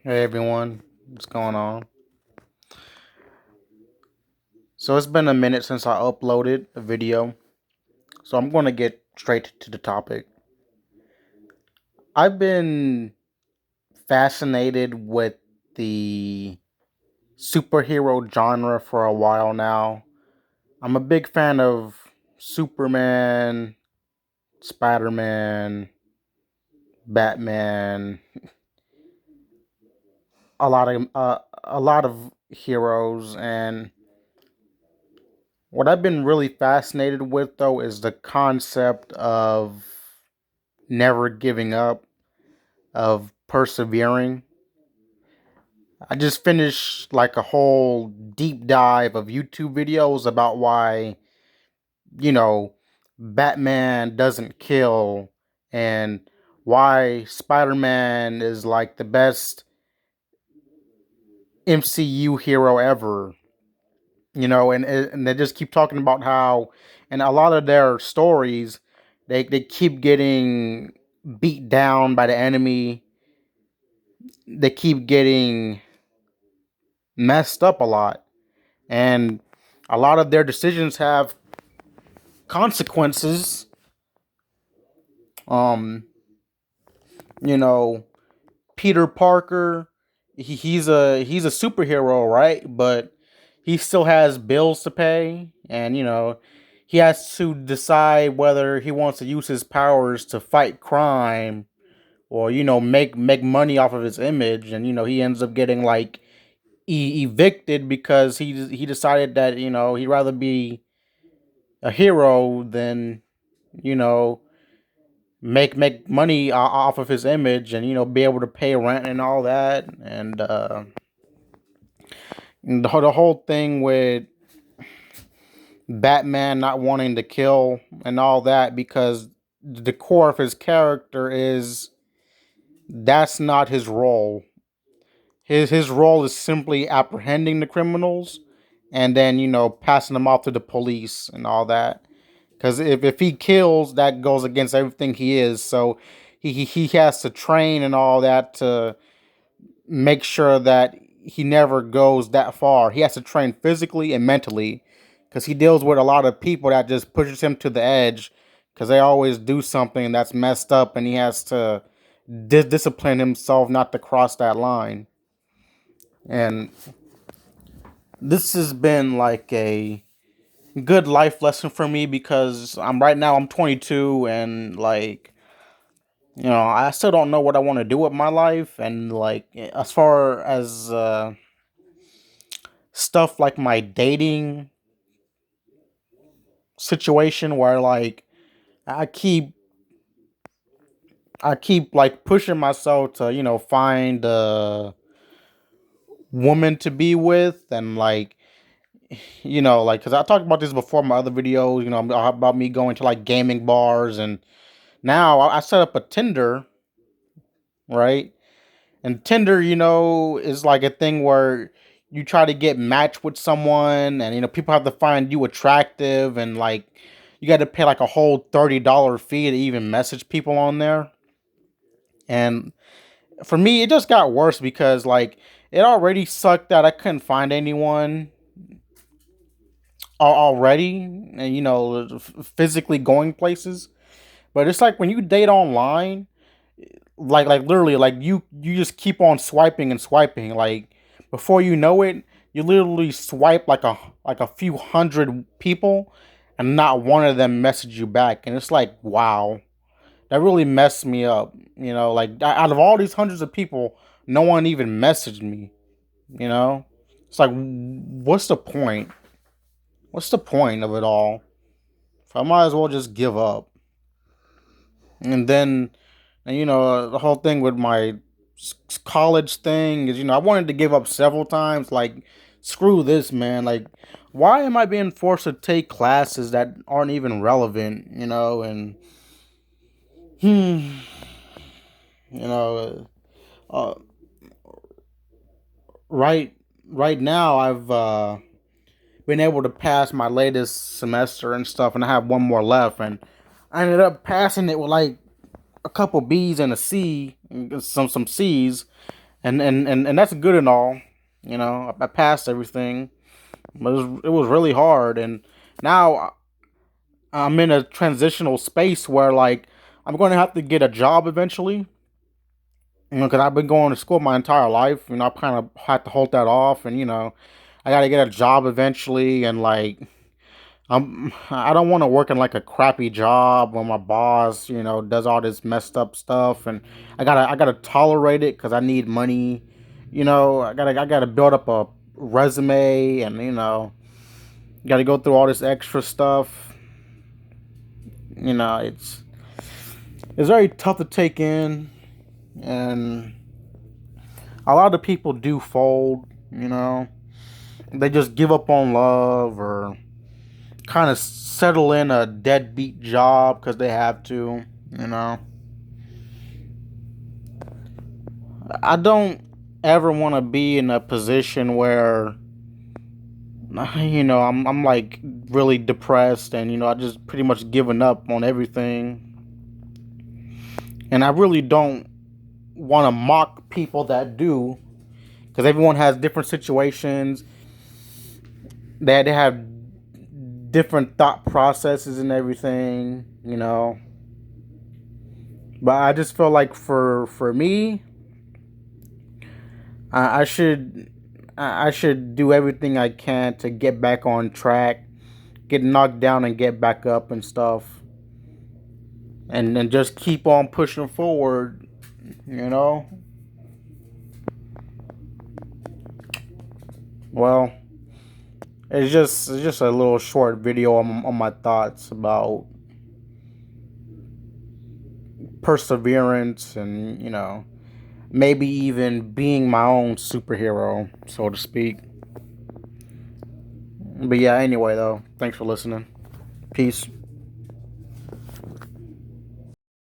Hey everyone, what's going on? So it's been a minute since I uploaded a video, so I'm going to get straight to the topic. I've been fascinated with the superhero genre for a while now. I'm a big fan of Superman, Spider-Man, Batman, a lot of heroes, and what I've been really fascinated with though is the concept of never giving up, of persevering. I just finished like a whole deep dive of YouTube videos about why, you know, Batman doesn't kill and why Spider Man is like the best MCU hero ever, and they just keep talking about how, and a lot of their stories, they keep getting beat down by the enemy. They keep getting messed up a lot, and a lot of their decisions have consequences. Um, you know, Peter Parker, he's a superhero, right? But he still has bills to pay, and he has to decide whether he wants to use his powers to fight crime or make money off of his image, and he ends up getting like evicted because he decided that he'd rather be a hero than you know make money off of his image, and be able to pay rent and all that, and the whole thing with Batman not wanting to kill and all that, because the core of his character is that's not his role. His role is simply apprehending the criminals and then passing them off to the police and all that. Because if he kills, that goes against everything he is. So he has to train and all that to make sure that he never goes that far. He has to train physically and mentally because he deals with a lot of people that just pushes him to the edge because they always do something that's messed up, and he has to discipline himself not to cross that line. And this has been like a good life lesson for me because I'm 22, and like I still don't know what I want to do with my life, and like as far as stuff like my dating situation, where like I keep I keep like pushing myself to find a woman to be with, and like like, because I talked about this before in my other videos, about me going to like gaming bars, and now I set up a Tinder, right? And Tinder, is like a thing where you try to get matched with someone, and people have to find you attractive, and like you got to pay like a whole $30 fee to even message people on there. And for me, it just got worse because like it already sucked that I couldn't find anyone already, and physically going places. But it's like when you date online, like literally, like you just keep on swiping and swiping, like before you know it, you literally swipe like a few hundred people, and not one of them message you back, and it's like, wow, that really messed me up. Like out of all these hundreds of people, no one even messaged me. It's like, what's the point? What's the point of it all? So I might as well just give up. And then, the whole thing with my college thing is, I wanted to give up several times. Like, screw this, man. Like, why am I being forced to take classes that aren't even relevant? Hmm, you know, uh, right, right now I've been able to pass my latest semester and stuff, and I have one more left, and I ended up passing it with like a couple B's and a C, some C's, And that's good and all. I passed everything, but it was really hard, and now I'm in a transitional space where like I'm going to have to get a job eventually. Because I've been going to school my entire life. I kind of had to hold that off, and I got to get a job eventually, and like I don't want to work in like a crappy job where my boss, does all this messed up stuff, and I gotta tolerate it because I need money. I gotta build up a resume, and got to go through all this extra stuff. It's very tough to take in, and a lot of people do fold. They just give up on love or kind of settle in a deadbeat job because they have to. You know, I don't ever want to be in a position where I'm like really depressed and I just pretty much given up on everything. And I really don't want to mock people that do, because everyone has different situations. They have different thought processes and everything. But I just feel like for me, I should I should do everything I can to get back on track, get knocked down and get back up and stuff, and just keep on pushing forward. You know. Well, it's just a little short video on my thoughts about perseverance and maybe even being my own superhero, so to speak. But yeah, anyway though, thanks for listening. Peace.